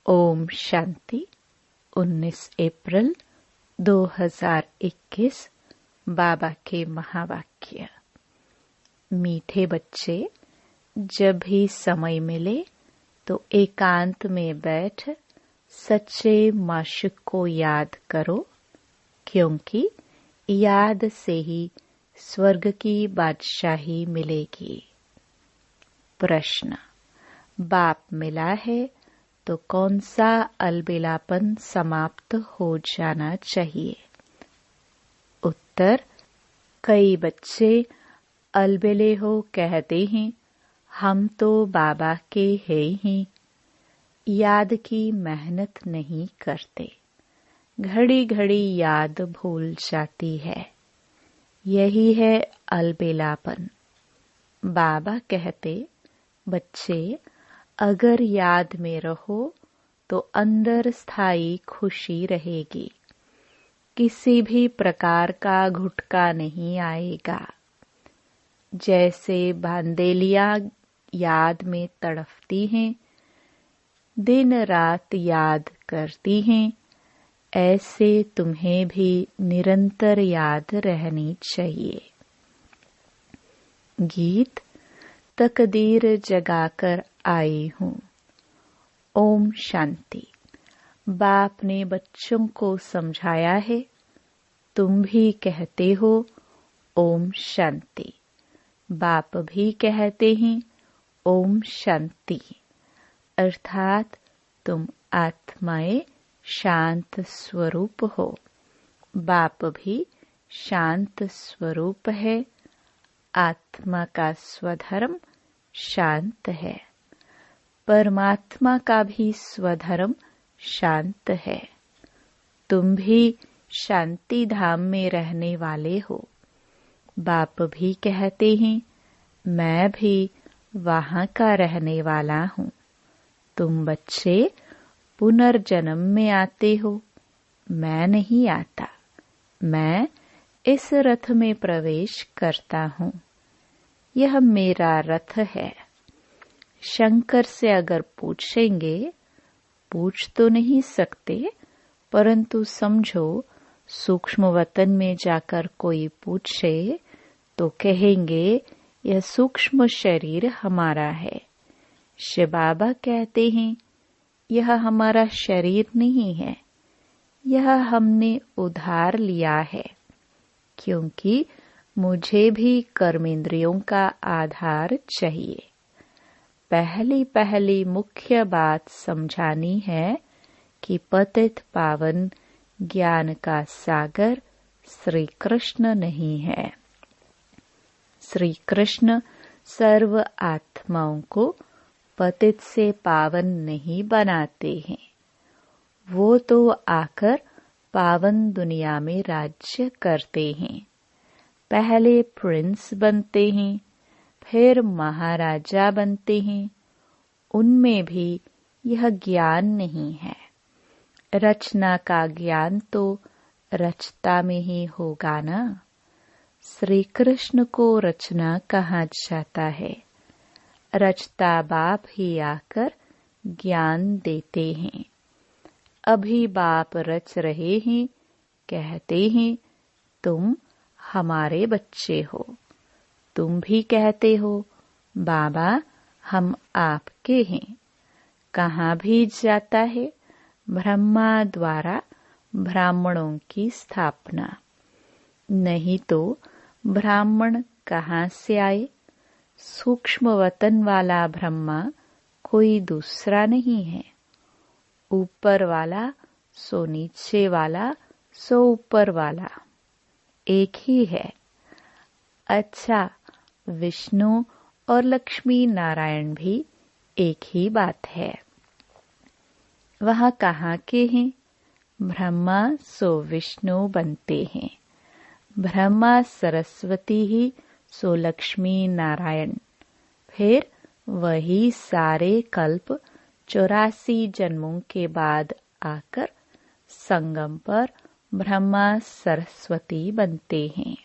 ओम शांति। 19 अप्रैल 2021 बाबा के महावाक्य। मीठे बच्चे, जब भी समय मिले तो एकांत में बैठ सच्चे माशिक को याद करो, क्योंकि याद से ही स्वर्ग की बादशाही मिलेगी। प्रश्न: बाप मिला है तो कौन सा अलबेलापन समाप्त हो जाना चाहिए? उत्तर: कई बच्चे अलबेले हो कहते हैं, हम तो बाबा के हैं ही, याद की मेहनत नहीं करते, घड़ी घड़ी याद भूल जाती है। यही है अलबेलापन। बाबा कहते, बच्चे अगर याद में रहो तो अंदर स्थायी खुशी रहेगी, किसी भी प्रकार का घुटका नहीं आएगा। जैसे बांदेलियां याद में तड़पती हैं, दिन रात याद करती हैं, ऐसे तुम्हें भी निरंतर याद रहनी चाहिए। गीत: तकदीर जगाकर आई हूँ। ओम शांति। बाप ने बच्चों को समझाया है, तुम भी कहते हो ओम शांति। बाप भी कहते हैं ओम शांति, अर्थात तुम आत्माएं शांत स्वरूप हो। बाप भी शांत स्वरूप है। आत्मा का स्वधर्म शांत है, परमात्मा का भी स्वधर्म शांत है। तुम भी शांति धाम में रहने वाले हो। बाप भी कहते हैं, मैं भी वहां का रहने वाला हूँ। तुम बच्चे पुनर्जन्म में आते हो, मैं नहीं आता। मैं इस रथ में प्रवेश करता हूँ, यह मेरा रथ है। शंकर से अगर पूछेंगे, पूछ तो नहीं सकते, परंतु समझो सूक्ष्म वतन में जाकर कोई पूछे तो कहेंगे यह सूक्ष्म शरीर हमारा है। शिव बाबा कहते हैं, यह हमारा शरीर नहीं है, यह हमने उधार लिया है, क्योंकि मुझे भी कर्मेंद्रियों का आधार चाहिए। पहली मुख्य बात समझानी है कि पतित पावन ज्ञान का सागर श्री कृष्ण नहीं है। श्री कृष्ण सर्व आत्माओं को पतित से पावन नहीं बनाते हैं। वो तो आकर पावन दुनिया में राज्य करते हैं। पहले प्रिंस बनते हैं, फिर महाराजा बनते हैं। उनमें भी यह ज्ञान नहीं है। रचना का ज्ञान तो रचता में ही होगा ना। श्री कृष्ण को रचना कहा जाता है। रचता बाप ही आकर ज्ञान देते हैं। अभी बाप रच रहे हैं, कहते हैं तुम हमारे बच्चे हो। तुम भी कहते हो, बाबा हम आपके हैं। कहाँ भी जाता है ब्रह्मा द्वारा ब्राह्मणों की स्थापना। नहीं तो ब्राह्मण कहाँ से आए? सूक्ष्म वतन वाला ब्रह्मा कोई दूसरा नहीं है। ऊपर वाला सो नीचे वाला सो ऊपर वाला एक ही है। अच्छा, विष्णु और लक्ष्मी नारायण भी एक ही बात है। वहाँ कहाँ के हैं? ब्रह्मा सो विष्णु बनते हैं, ब्रह्मा सरस्वती ही सो लक्ष्मी नारायण। फिर वही सारे कल्प 84 जन्मों के बाद आकर संगम पर ब्रह्मा सरस्वती बनते हैं।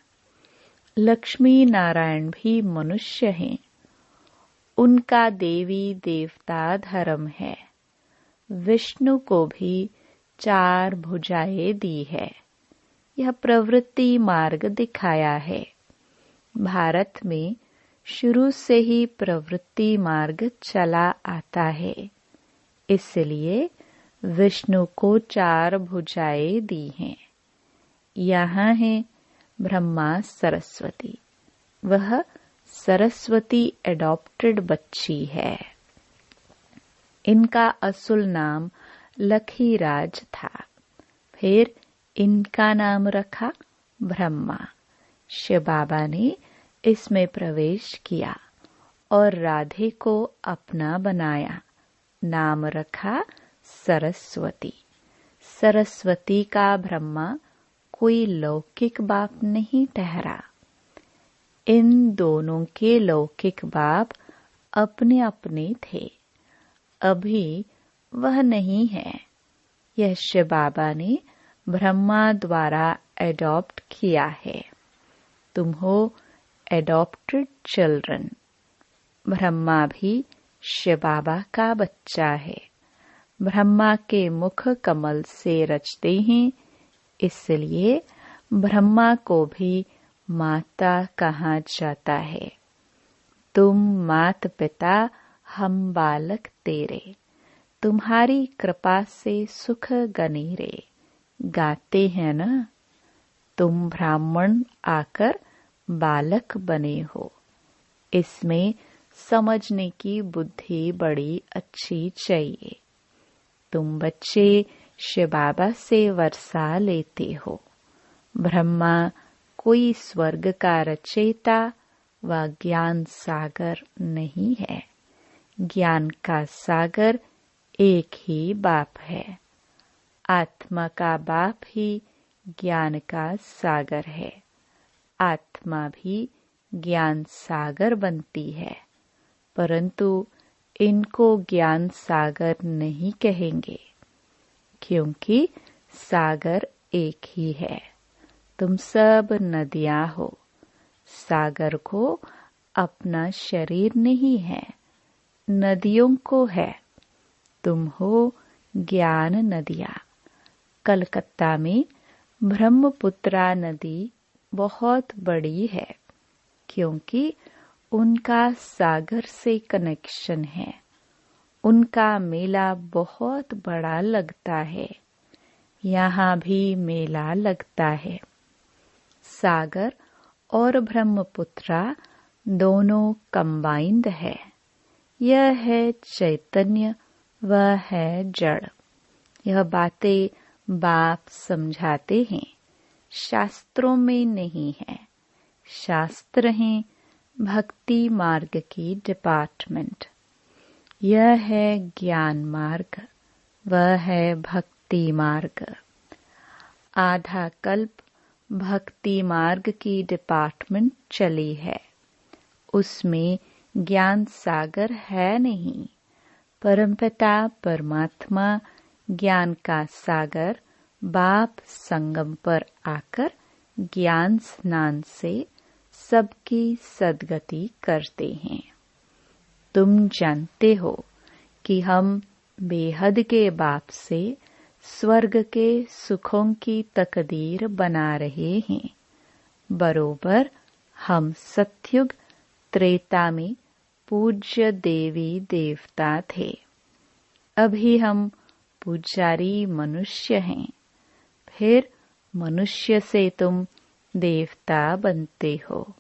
लक्ष्मी नारायण भी मनुष्य हैं। उनका देवी देवता धर्म है। विष्णु को भी 4 भुजाएं दी है। यह प्रवृत्ति मार्ग दिखाया है। भारत में शुरू से ही प्रवृत्ति मार्ग चला आता है, इसलिए विष्णु को 4 भुजाएं दी हैं। यहाँ है ब्रह्मा सरस्वती। वह सरस्वती एडॉप्टेड बच्ची है। इनका असुल नाम लखीराज था। फिर इनका नाम रखा ब्रह्मा। शिव बाबा ने इसमें प्रवेश किया और राधे को अपना बनाया। नाम रखा सरस्वती। सरस्वती का ब्रह्मा कोई लौकिक बाप नहीं ठहरा। इन दोनों के लौकिक बाप अपने अपने थे। अभी वह नहीं है। यह शिव बाबा ने ब्रह्मा द्वारा एडॉप्ट किया है। तुम हो एडॉप्टेड चिल्ड्रन। ब्रह्मा भी शिव बाबा का बच्चा है। ब्रह्मा के मुख कमल से रचते हैं, इसलिए ब्रह्मा को भी माता कहा जाता है। तुम मात पिता, हम बालक तेरे। तुम्हारी कृपा से सुख गनीरे। गाते हैं ना, तुम ब्राह्मण आकर बालक बने हो। इसमें समझने की बुद्धि बड़ी अच्छी चाहिए। तुम बच्चे शिव बाबा से वर्षा लेते हो। ब्रह्मा कोई स्वर्ग का रचयिता व ज्ञान सागर नहीं है। ज्ञान का सागर एक ही बाप है। आत्मा का बाप ही ज्ञान का सागर है। आत्मा भी ज्ञान सागर बनती है, परंतु इनको ज्ञान सागर नहीं कहेंगे, क्योंकि सागर एक ही है। तुम सब नदियां हो। सागर को अपना शरीर नहीं है, नदियों को है। तुम हो ज्ञान नदियां। कलकत्ता में ब्रह्मपुत्रा नदी बहुत बड़ी है, क्योंकि उनका सागर से कनेक्शन है। उनका मेला बहुत बड़ा लगता है। यहाँ भी मेला लगता है। सागर और ब्रह्मपुत्रा दोनों कंबाइंड है। यह है चैतन्य, वह है जड़। यह बातें बाप समझाते हैं, शास्त्रों में नहीं है। शास्त्र हैं भक्ति मार्ग की डिपार्टमेंट। यह है ज्ञान मार्ग, वह है भक्ति मार्ग। आधा कल्प भक्ति मार्ग की डिपार्टमेंट चली है। उसमें ज्ञान सागर है नहीं। परमपिता परमात्मा ज्ञान का सागर बाप संगम पर आकर ज्ञान स्नान से सबकी सद्गति करते हैं। तुम जानते हो कि हम बेहद के बाप से स्वर्ग के सुखों की तकदीर बना रहे हैं। बरोबर हम सतयुग त्रेता में पूज्य देवी देवता थे। अभी हम पुजारी मनुष्य हैं। फिर मनुष्य से तुम देवता बनते हो।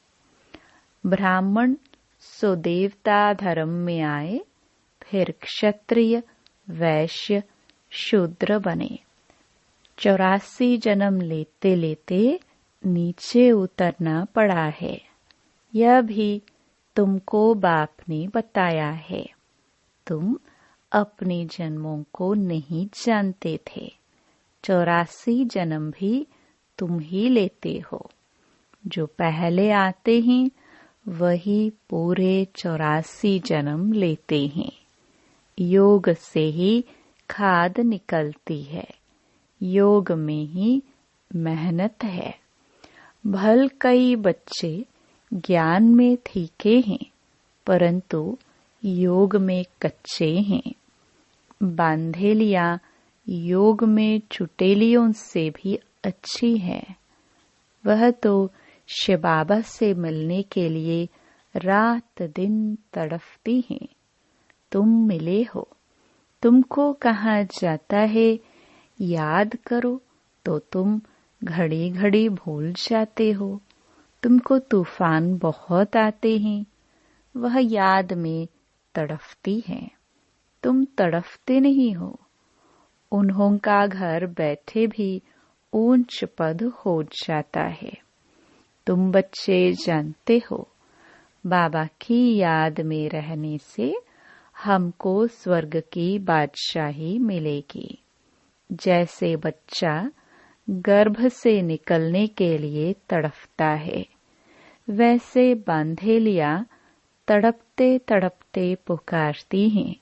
ब्राह्मण सो देवता धर्म में आए, फिर क्षत्रिय, वैश्य, शूद्र बने। 84 जन्म लेते लेते नीचे उतरना पड़ा है। यह भी तुमको बाप ने बताया है। तुम अपने जन्मों को नहीं जानते थे। 84 जन्म भी तुम ही लेते हो। जो पहले आते हैं वही पूरे 84 जन्म लेते हैं। योग से ही खाद निकलती है। योग में ही मेहनत है। भल कई बच्चे ज्ञान में ठीके हैं, परंतु योग में कच्चे हैं। बांधेलियां योग में चुटेलियों से भी अच्छी है। वह तो शिव बाबा से मिलने के लिए रात दिन तड़पती हैं। तुम मिले हो, तुमको कहा जाता है याद करो, तो तुम घड़ी घड़ी भूल जाते हो। तुमको तूफान बहुत आते हैं, वह याद में तड़पती हैं। तुम तड़पते नहीं हो। उन्हों का घर बैठे भी ऊंच पद हो जाता है। तुम बच्चे जानते हो, बाबा की याद में रहने से हमको स्वर्ग की बादशाही मिलेगी। जैसे बच्चा गर्भ से निकलने के लिए तड़पता है, वैसे बांधेलियां तड़पते तड़पते पुकारती हैं,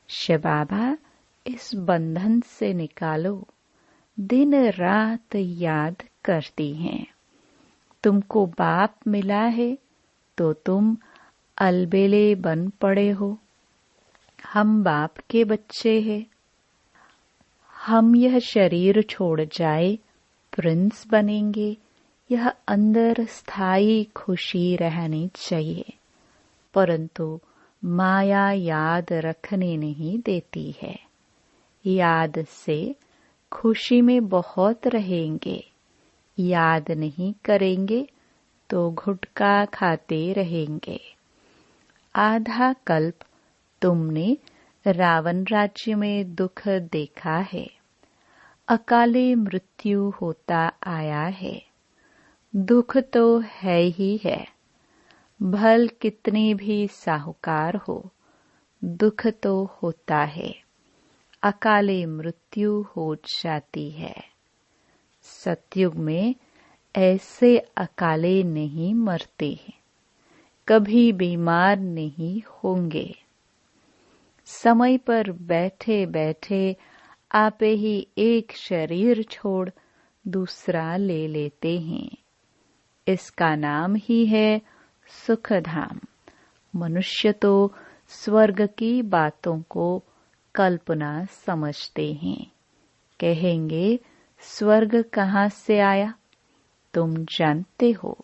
शिव बाबा इस बंधन से निकालो। दिन रात याद करती हैं। तुमको बाप मिला है तो तुम अलबेले बन पड़े हो। हम बाप के बच्चे हैं। हम यह शरीर छोड़ जाए प्रिंस बनेंगे। यह अंदर स्थायी खुशी रहनी चाहिए, परंतु माया याद रखने नहीं देती है। याद से खुशी में बहुत रहेंगे, याद नहीं करेंगे तो गुटखा खाते रहेंगे। आधा कल्प तुमने रावण राज्य में दुख देखा है। अकाले मृत्यु होता आया है। दुख तो है ही है। भल कितने भी साहूकार हो, दुख तो होता है। अकाले मृत्यु हो जाती है। सतयुग में ऐसे अकाले नहीं मरते, कभी बीमार नहीं होंगे। समय पर बैठे बैठे आपे ही एक शरीर छोड़ दूसरा ले लेते हैं। इसका नाम ही है सुखधाम। मनुष्य तो स्वर्ग की बातों को कल्पना समझते हैं। कहेंगे स्वर्ग कहाँ से आया? तुम जानते हो,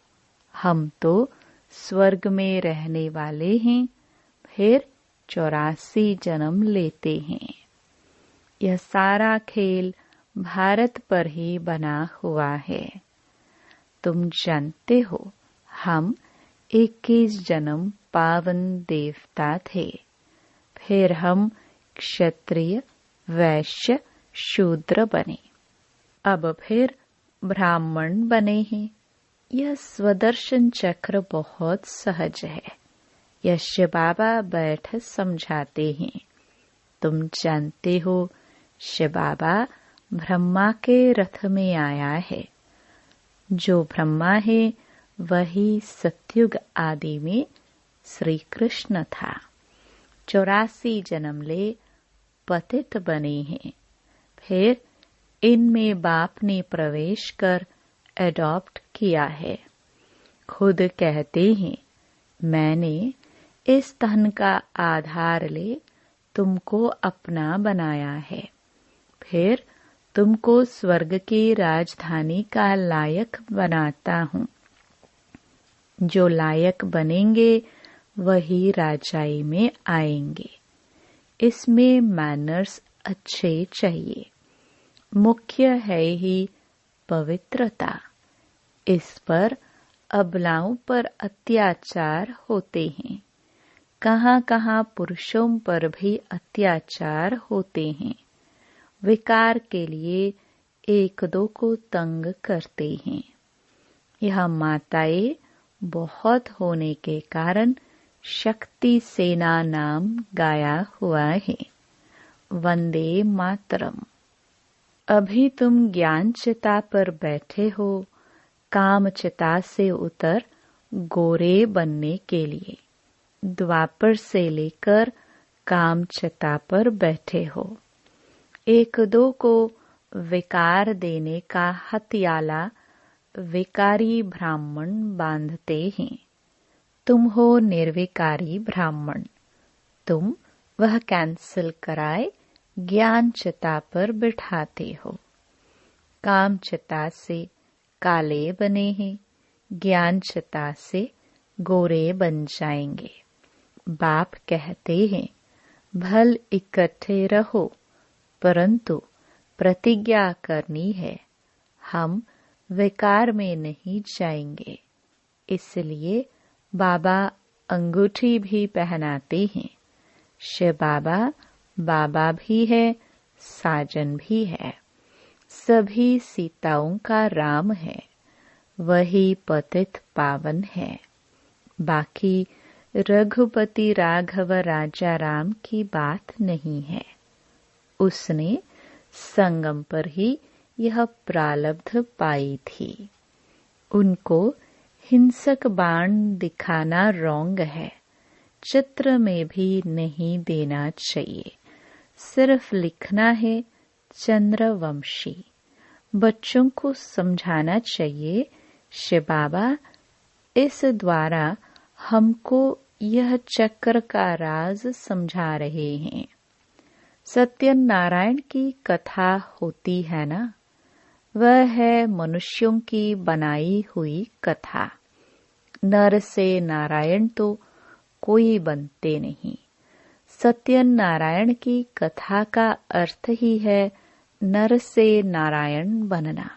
हम तो स्वर्ग में रहने वाले हैं, फिर 84 जन्म लेते हैं। यह सारा खेल भारत पर ही बना हुआ है। तुम जानते हो, हम 21 जन्म पावन देवता थे, फिर हम क्षत्रिय, वैश्य, शूद्र बने, अब फिर ब्राह्मण बने हैं। यह स्वदर्शन चक्र बहुत सहज है। यह शिव बाबा बैठ समझाते हैं। तुम जानते हो, शिव बाबा ब्रह्मा के रथ में आया है। जो ब्रह्मा है वही सतयुग आदि में श्री कृष्ण था। 84 जन्म ले पतित बने हैं, फिर इनमें बाप ने प्रवेश कर एडॉप्ट किया है। खुद कहते हैं, मैंने इस तन का आधार ले तुमको अपना बनाया है, फिर तुमको स्वर्ग की राजधानी का लायक बनाता हूँ। जो लायक बनेंगे वही राजाई में आएंगे। इसमें मैनर्स अच्छे चाहिए। मुख्य है ही पवित्रता। इस पर अबलाओं पर अत्याचार होते हैं। कहाँ कहाँ पुरुषों पर भी अत्याचार होते हैं। विकार के लिए एक दो को तंग करते हैं। यह माताएं बहुत होने के कारण शक्ति सेना नाम गाया हुआ है। वंदे मातरम। अभी तुम ज्ञान चिता पर बैठे हो, काम चिता से उतर गोरे बनने के लिए। द्वापर से लेकर काम चिता पर बैठे हो। एक दो को विकार देने का हथियाला विकारी ब्राह्मण बांधते हैं। तुम हो निर्विकारी ब्राह्मण। तुम वह कैंसिल कराए ज्ञान चिता पर बिठाते हो। काम चिता से काले बने हैं, ज्ञान चिता से गोरे बन जाएंगे। बाप कहते हैं भल इकट्ठे रहो, परंतु प्रतिज्ञा करनी है, हम विकार में नहीं जाएंगे। इसलिए बाबा अंगूठी भी पहनाते हैं। शिव बाबा बाबा भी है, साजन भी है, सभी सीताओं का राम है, वही पतित पावन है। बाकी रघुपति राघव राजा राम की बात नहीं है। उसने संगम पर ही यह प्रारब्ध पाई थी। उनको हिंसक बाण दिखाना रॉन्ग है, चित्र में भी नहीं देना चाहिए। सिर्फ लिखना है चंद्रवंशी। बच्चों को समझाना चाहिए शिव बाबा इस द्वारा हमको यह चक्र का राज समझा रहे हैं। सत्यनारायण की कथा होती है ना, वह है मनुष्यों की बनाई हुई कथा। नर से नारायण तो कोई बनते नहीं। सत्यनारायण की कथा का अर्थ ही है नर से नारायण बनना।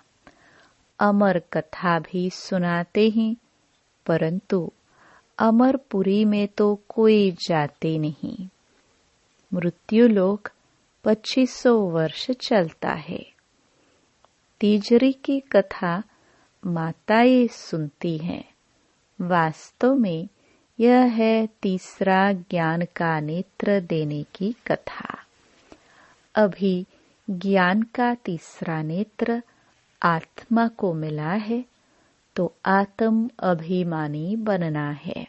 अमर कथा भी सुनाते हैं, परंतु अमरपुरी में तो कोई जाते नहीं। मृत्यु लोक 2500 वर्ष चलता है। तीजरी की कथा माताएं सुनती हैं। वास्तव में यह है तीसरा ज्ञान का नेत्र देने की कथा। अभी ज्ञान का तीसरा नेत्र आत्मा को मिला है, तो आत्म अभिमानी बनना है।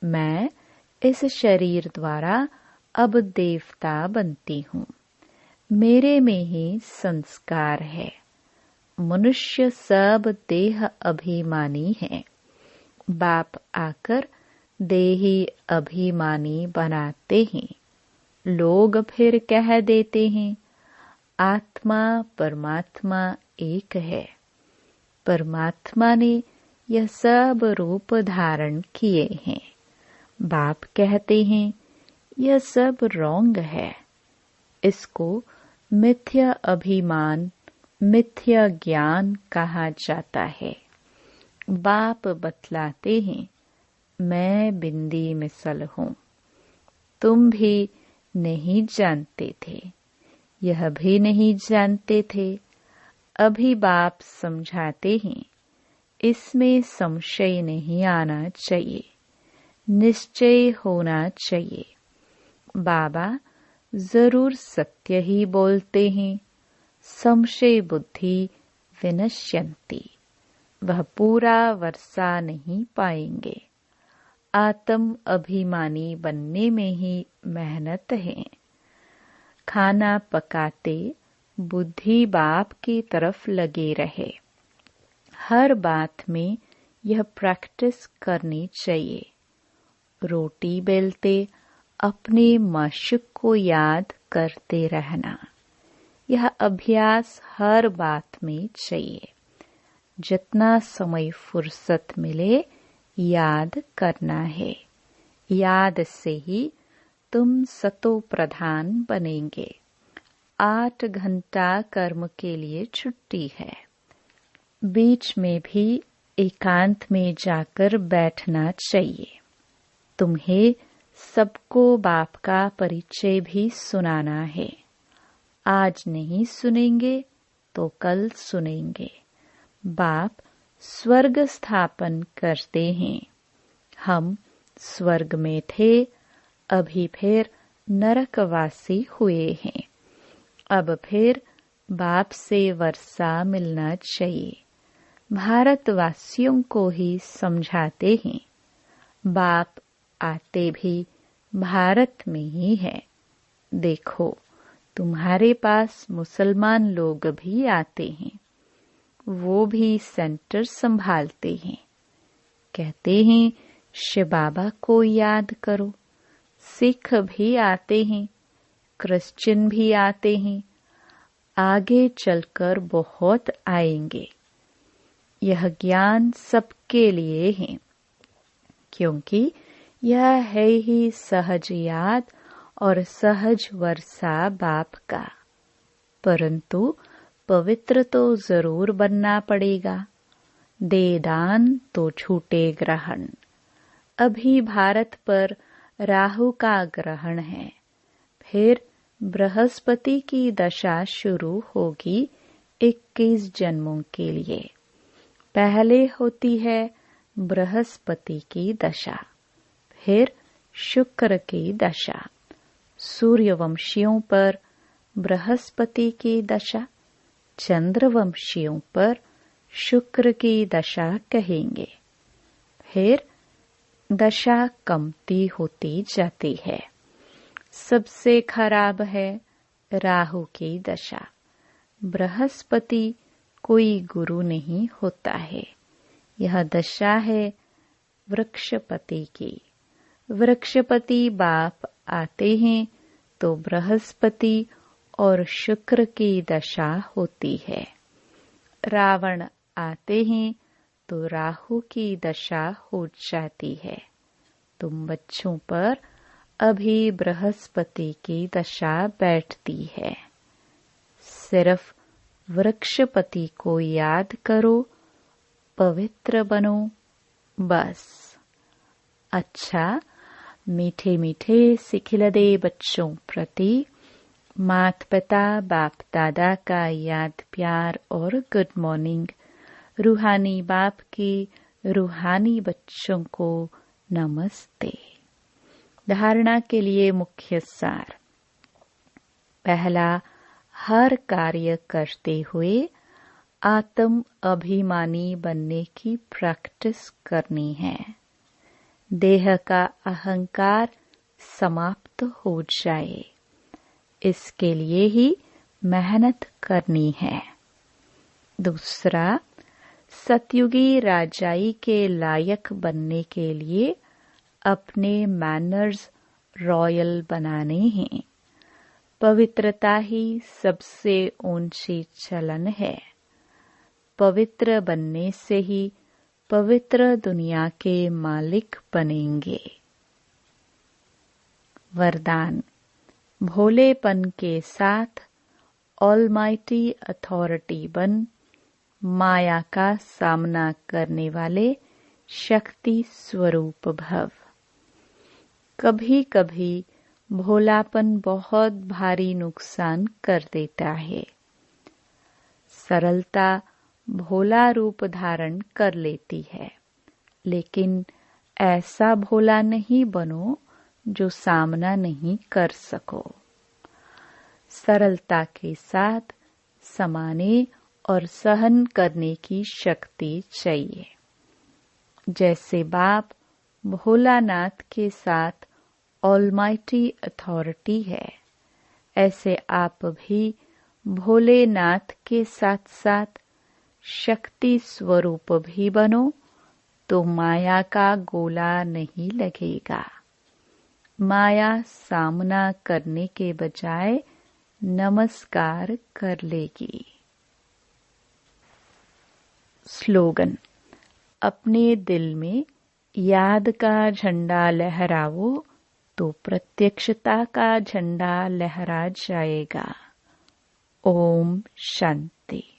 मैं इस शरीर द्वारा अब देवता बनती हूँ। मेरे में ही संस्कार है। मनुष्य सब देह अभिमानी है। बाप आकर देही अभिमानी बनाते हैं। लोग फिर कह देते हैं आत्मा परमात्मा एक है। परमात्मा ने यह सब रूप धारण किए हैं। बाप कहते हैं यह सब रॉन्ग है। इसको मिथ्या अभिमान, मिथ्या ज्ञान कहा जाता है। बाप बतलाते हैं मैं बिंदी मिसल हूँ। तुम भी नहीं जानते थे, यह भी नहीं जानते थे। अभी बाप समझाते हैं इसमें संशय नहीं आना चाहिए, निश्चय होना चाहिए। बाबा जरूर सत्य ही बोलते हैं। संशय बुद्धि विनश्यन्ति। वह पूरा वर्षा नहीं पाएंगे। आत्म अभिमानी बनने में ही मेहनत है। खाना पकाते बुद्धि बाप की तरफ लगे रहे। हर बात में यह प्रैक्टिस करनी चाहिए। रोटी बेलते अपने माशुक को याद करते रहना। यह अभ्यास हर बात में चाहिए। जितना समय फुर्सत मिले याद करना है। याद से ही तुम सतो प्रधान बनेंगे। 8 घंटा कर्म के लिए छुट्टी है। बीच में भी एकांत में जाकर बैठना चाहिए। तुम्हें सबको बाप का परिचय भी सुनाना है। आज नहीं सुनेंगे तो कल सुनेंगे। बाप स्वर्ग स्थापन करते हैं। हम स्वर्ग में थे, अभी फिर नरकवासी हुए हैं। अब फिर बाप से वर्षा मिलना चाहिए। भारतवासियों को ही समझाते हैं। बाप आते भी भारत में ही है। देखो तुम्हारे पास मुसलमान लोग भी आते हैं। वो भी सेंटर संभालते हैं। कहते हैं शिव बाबा को याद करो। सिख भी आते हैं। क्रिश्चियन भी आते हैं, आगे चलकर बहुत आएंगे। यह ज्ञान सबके लिए है, क्योंकि यह है ही सहज याद और सहज वर्षा बाप का। परंतु पवित्र तो जरूर बनना पड़ेगा। दे दान तो छूटे ग्रहण। अभी भारत पर राहु का ग्रहण है, फिर बृहस्पति की दशा शुरू होगी 21 जन्मों के लिए। पहले होती है बृहस्पति की दशा, फिर शुक्र की दशा। सूर्यवंशियों पर बृहस्पति की दशा, चंद्रवंशियों पर शुक्र की दशा कहेंगे। फिर दशा कमती होती जाती है। सबसे खराब है राहु की दशा। बृहस्पति कोई गुरु नहीं होता है। यह दशा है वृक्षपति की। वृक्षपति बाप आते हैं तो बृहस्पति और शुक्र की दशा होती है। रावण आते हैं तो राहु की दशा हो जाती है। तुम बच्चों पर अभी बृहस्पति की दशा बैठती है। सिर्फ वृक्षपति को याद करो, पवित्र बनो, बस। अच्छा, मीठे मीठे सिखिलदे बच्चों प्रति मात पिता बाप दादा का याद प्यार और गुड मॉर्निंग। रूहानी बाप की रूहानी बच्चों को नमस्ते। धारणा के लिए मुख्य सार। पहला, हर कार्य करते हुए आत्म अभिमानी बनने की प्रैक्टिस करनी है। देह का अहंकार समाप्त हो जाए, इसके लिए ही मेहनत करनी है। दूसरा, सतयुगी राजाई के लायक बनने के लिए अपने मैनर्स रॉयल बनाने हैं। पवित्रता ही सबसे ऊंची चलन है। पवित्र बनने से ही पवित्र दुनिया के मालिक बनेंगे। वरदान। भोलेपन के साथ ऑलमाइटी अथॉरिटी बन माया का सामना करने वाले शक्ति स्वरूप भव। कभी कभी भोलापन बहुत भारी नुकसान कर देता है। सरलता भोला रूप धारण कर लेती है, लेकिन ऐसा भोला नहीं बनो जो सामना नहीं कर सको। सरलता के साथ समाने और सहन करने की शक्ति चाहिए। जैसे बाप भोलानाथ के साथ ऑलमाइटी अथॉरिटी है, ऐसे आप भी भोलेनाथ के साथ साथ शक्ति स्वरूप भी बनो, तो माया का गोला नहीं लगेगा। माया सामना करने के बजाय नमस्कार कर लेगी। स्लोगन। अपने दिल में याद का झंडा लहराओ तो प्रत्यक्षता का झंडा लहरा जाएगा। ओम शांति।